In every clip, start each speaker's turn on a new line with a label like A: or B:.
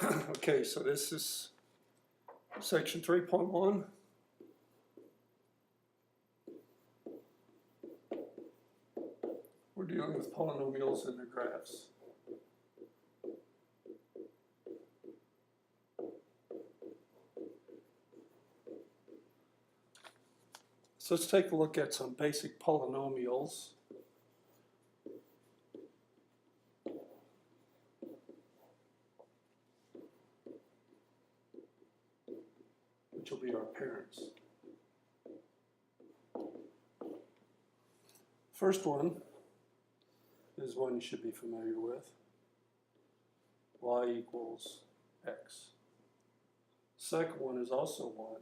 A: Okay, so this is section 3.1. We're dealing with polynomials and their graphs. So let's take a look at some basic polynomials. Which will be our parents. First one is one you should be familiar with. Y equals x. Second one is also one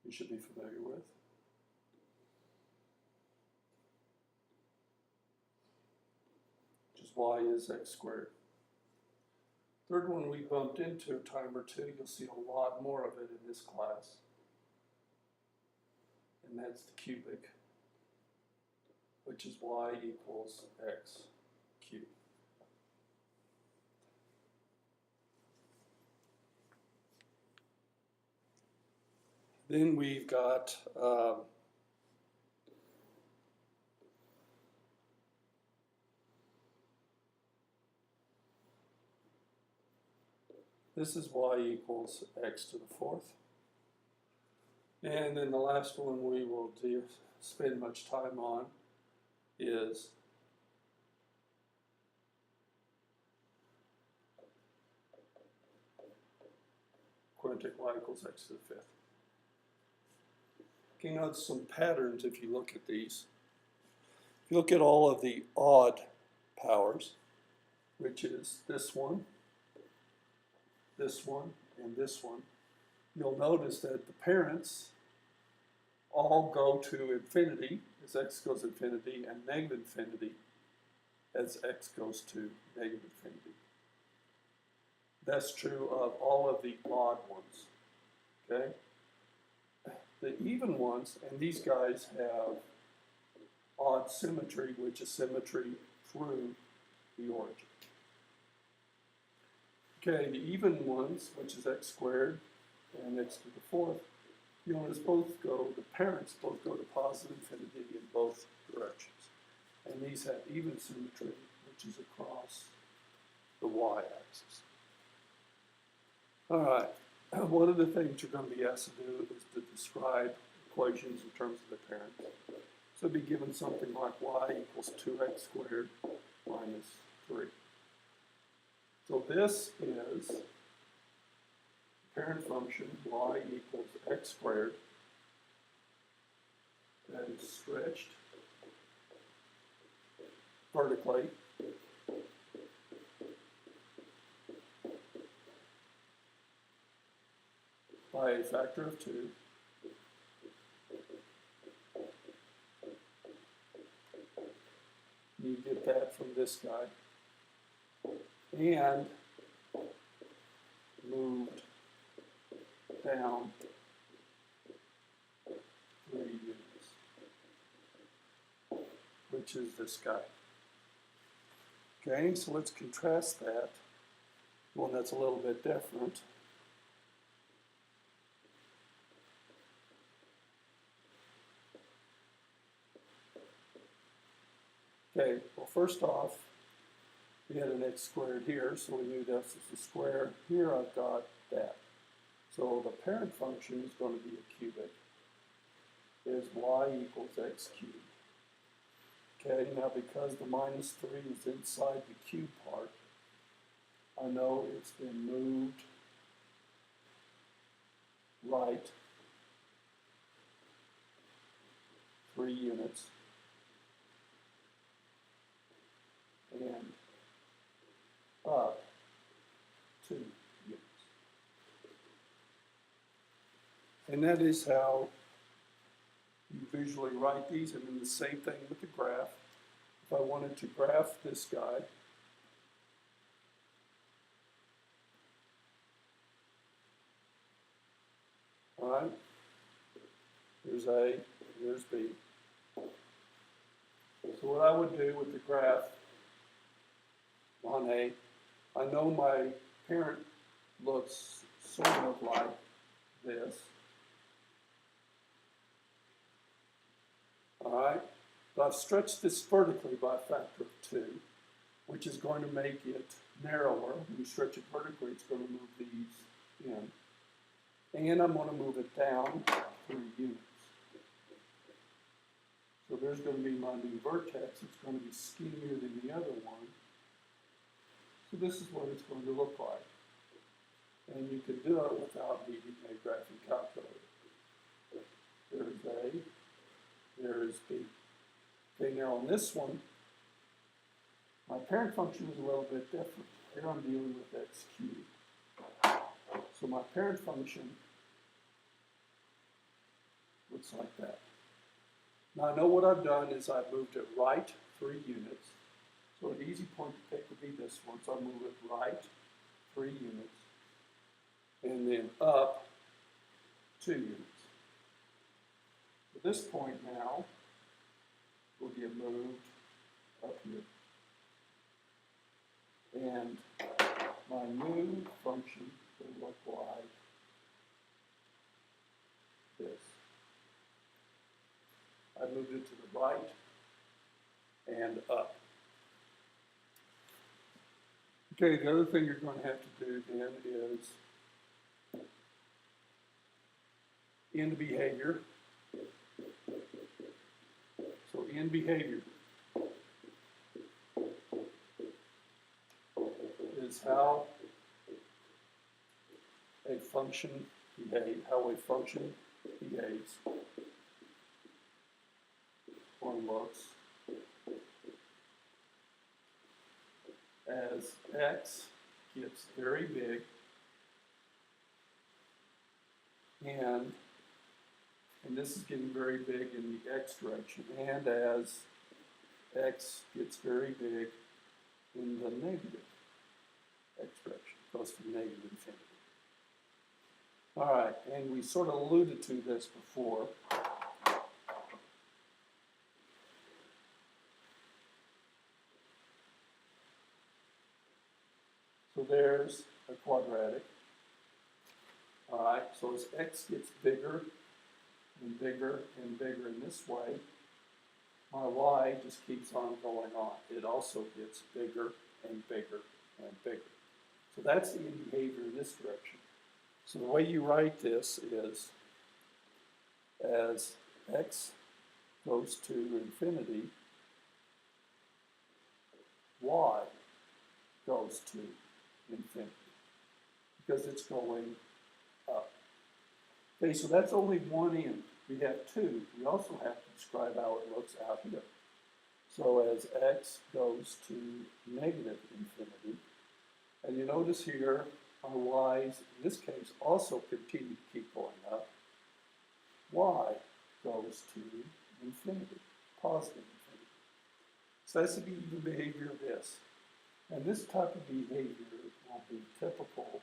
A: you should be familiar with. Which is y is x squared. Third one we bumped into a time or two. You'll see a lot more of it in this class. And that's the cubic, which is y equals x cubed. Then we've got this is y equals x to the fourth. And then the last one we will spend much time on is quintic y equals x to the fifth. You can notice some patterns if you look at these. If you look at all of the odd powers, which is this one, and this one, you'll notice that the parents all go to infinity as x goes to infinity and negative infinity as x goes to negative infinity. That's true of all of the odd ones, okay? The even ones, and these guys have odd symmetry, which is symmetry through the origin. Okay, the even ones, which is x squared and x to the fourth, you notice the parents both go to positive infinity in both directions. And these have even symmetry, which is across the y-axis. All right, one of the things you're going to be asked to do is to describe equations in terms of the parents. So be given something like y equals 2x squared minus 3. So this is parent function y equals x squared that is stretched vertically by a factor of 2 you get that from this guy and moved down 3 units, which is this guy. Okay, so let's contrast that, one that's a little bit different. Okay, well first off, we had an x squared here, so we knew this is a square. Here I've got that. So the parent function is going to be a cubic. Is y equals x cubed. Okay, now because the minus 3 is inside the cube part, I know it's been moved right 3 units and up 2 units. And that is how you visually write these, and then the same thing with the graph. If I wanted to graph this guy, all right, here's A, here's B. So what I would do with the graph on A, I know my parent looks sort of like this. All right, but I've stretched this vertically by a factor of 2, which is going to make it narrower. When you stretch it vertically, it's going to move these in. And I'm going to move it down 3 units. So there's going to be my new vertex. It's going to be skinnier than the other one. So this is what it's going to look like. And you can do it without needing a graphing calculator. There's A, there is B. Okay, now on this one, my parent function is a little bit different. Here I'm dealing with x cubed. So my parent function looks like that. Now I know what I've done is I've moved it right 3 units. So an easy point to pick would be this one. So I move it right 3 units. And then up 2 units. At this point now, will get moved up here. And my new function will look like this. I moved it to the right and up. Okay, the other thing you're going to have to do then is in behavior. So in behavior is how a function behaves or looks as x gets very big and this is getting very big in the x direction, and as x gets very big in the negative x direction, goes to negative infinity. All right, and we sort of alluded to this before. So there's a quadratic. All right, so as x gets bigger and bigger and bigger in this way, my y just keeps on going on. It also gets bigger and bigger and bigger. So that's the behavior in this direction. So the way you write this is as x goes to infinity, y goes to infinity because it's going up. Okay, so that's only one end. We have 2. We also have to describe how it looks out here. So as x goes to negative infinity, and you notice here our y's, in this case, also continue to keep going up. Y goes to infinity, positive infinity. So that's the even behavior of this. And this type of behavior will be typical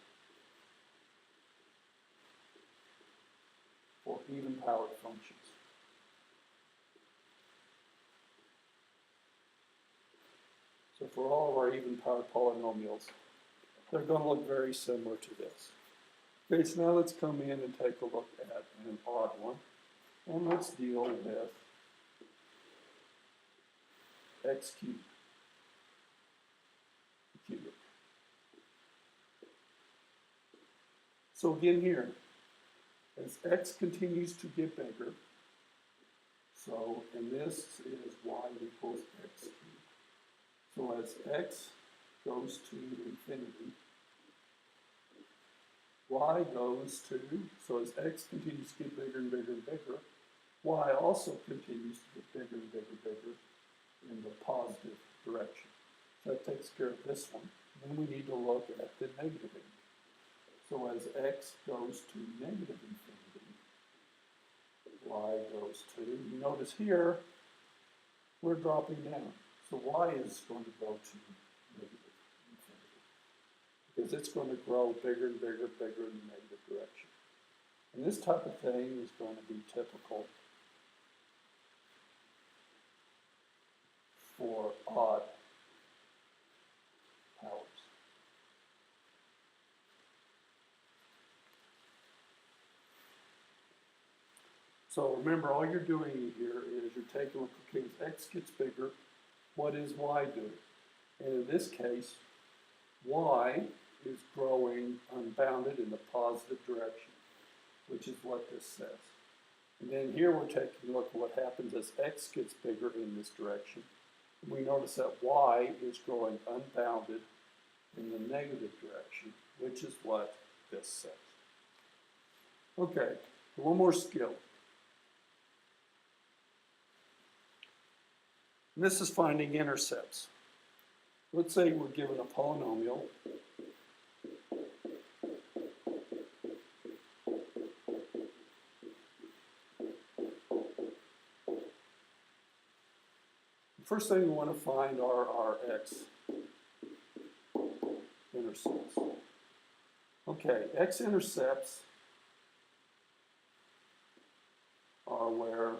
A: for even-powered functions. So for all of our even-powered polynomials, they're going to look very similar to this. Okay, so now let's come in and take a look at an odd one. And let's deal with x cubed. Cubic. So again here, as x continues to get bigger, so, and this is y equals x cubed. So as x goes to infinity, y goes to, so as x continues to get bigger and bigger and bigger, y also continues to get bigger and bigger and bigger in the positive direction. So that takes care of this one. Then we need to look at the negative end. So as x goes to negative infinity, y goes to, you notice here, we're dropping down. So y is going to go to negative infinity because it's going to grow bigger and bigger and bigger in the negative direction. And this type of thing is going to be typical for odd powers. So remember, all you're doing here is you're taking, okay, as x gets bigger, what is y doing? And in this case, y is growing unbounded in the positive direction, which is what this says. And then here we're taking a look at what happens as x gets bigger in this direction. And we notice that y is growing unbounded in the negative direction, which is what this says. Okay, one more skill. And this is finding intercepts. Let's say we're given a polynomial. The first thing we want to find are our x-intercepts. Okay, x-intercepts are where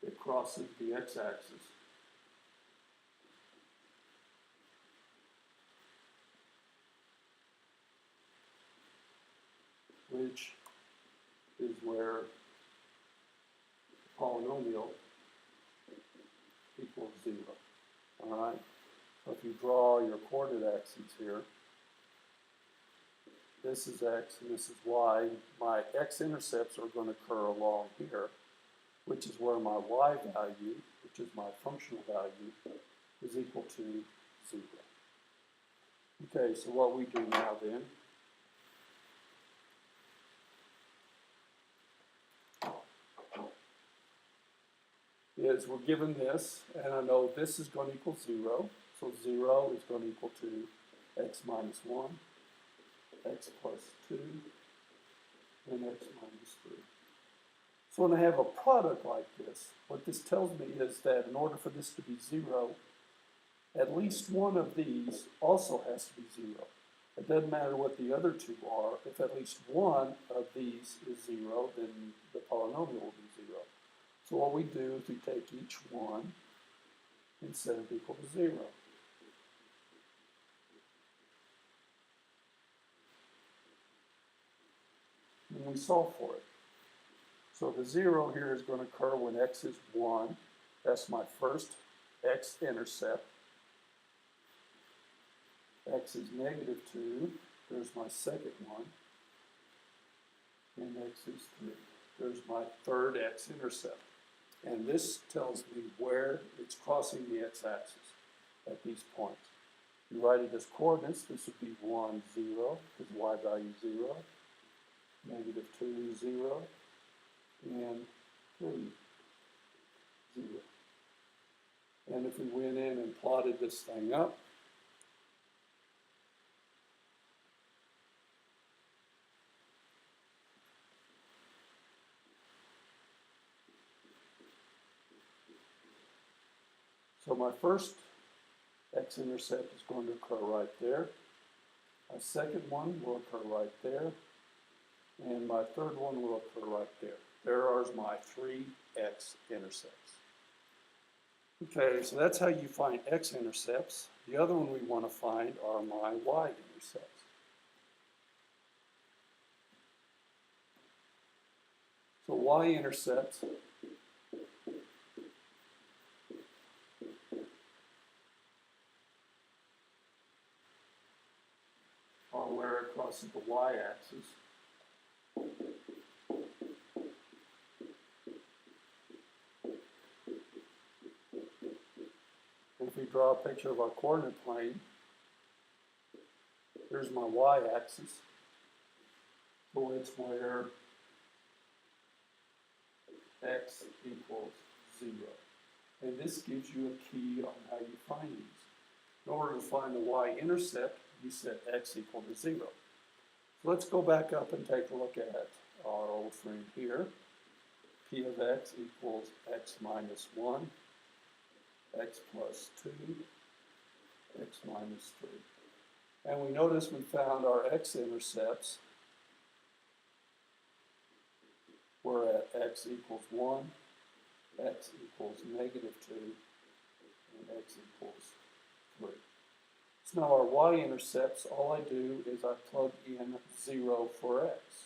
A: it crosses the x-axis. Which is where the polynomial equals 0. All right? So if you draw your coordinate axes here, this is x and this is y. My x-intercepts are going to occur along here, which is where my y value, which is my functional value, is equal to 0. Okay, so what we do now then is we're given this, and I know this is going to equal 0. So 0 is going to equal to x minus 1, x plus 2, and x minus 3. So when I have a product like this, what this tells me is that in order for this to be 0, at least one of these also has to be 0. It doesn't matter what the other two are. If at least one of these is 0, then the polynomial will be 0. So what we do is we take each one and set it equal to 0. And we solve for it. So the 0 here is going to occur when x is 1. That's my first x-intercept. X is negative 2. There's my second one. And x is 3. There's my third x-intercept. And this tells me where it's crossing the x-axis at these points. You write it as coordinates. This would be 1, 0, because y value is 0. Negative 2, 0. And 3, 0. And if we went in and plotted this thing up, so my first x-intercept is going to occur right there. My second one will occur right there. And my third one will occur right there. There are my 3 x-intercepts. Okay, so that's how you find x-intercepts. The other one we want to find are my y-intercepts. So y-intercepts are where it crosses the y-axis. If we draw a picture of our coordinate plane, here's my y-axis. So it's where x equals 0. And this gives you a key on how you find these. In order to find the y-intercept, you set x equal to 0. So let's go back up and take a look at our old friend here. P of x equals x minus 1, x plus 2, x minus 3. And we notice we found our x-intercepts were at x equals 1, x equals negative 2, and x equals 3. So now our y-intercepts, all I do is I plug in 0 for x.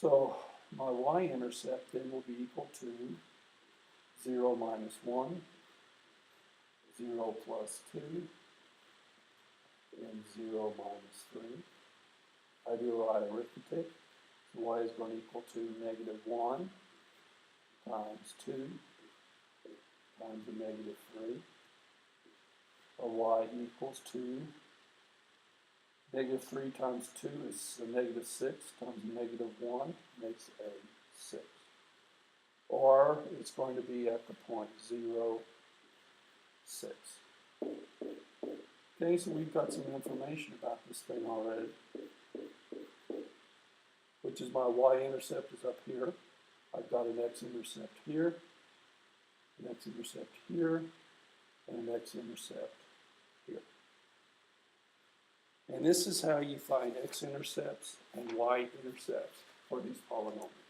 A: So my y-intercept then will be equal to 0 minus 1, 0 plus 2, and 0 minus 3. I do a lot of arithmetic. So y is going to equal to negative 1 times 2 times a negative 3. Or y equals to negative 3 times 2 is a negative 6 times a negative 1 makes a 6. Or it's going to be at the point 0, 6. Okay, so we've got some information about this thing already, which is my y-intercept is up here. I've got an x-intercept here, an x-intercept here, and an x-intercept here. And this is how you find x-intercepts and y-intercepts for these polynomials.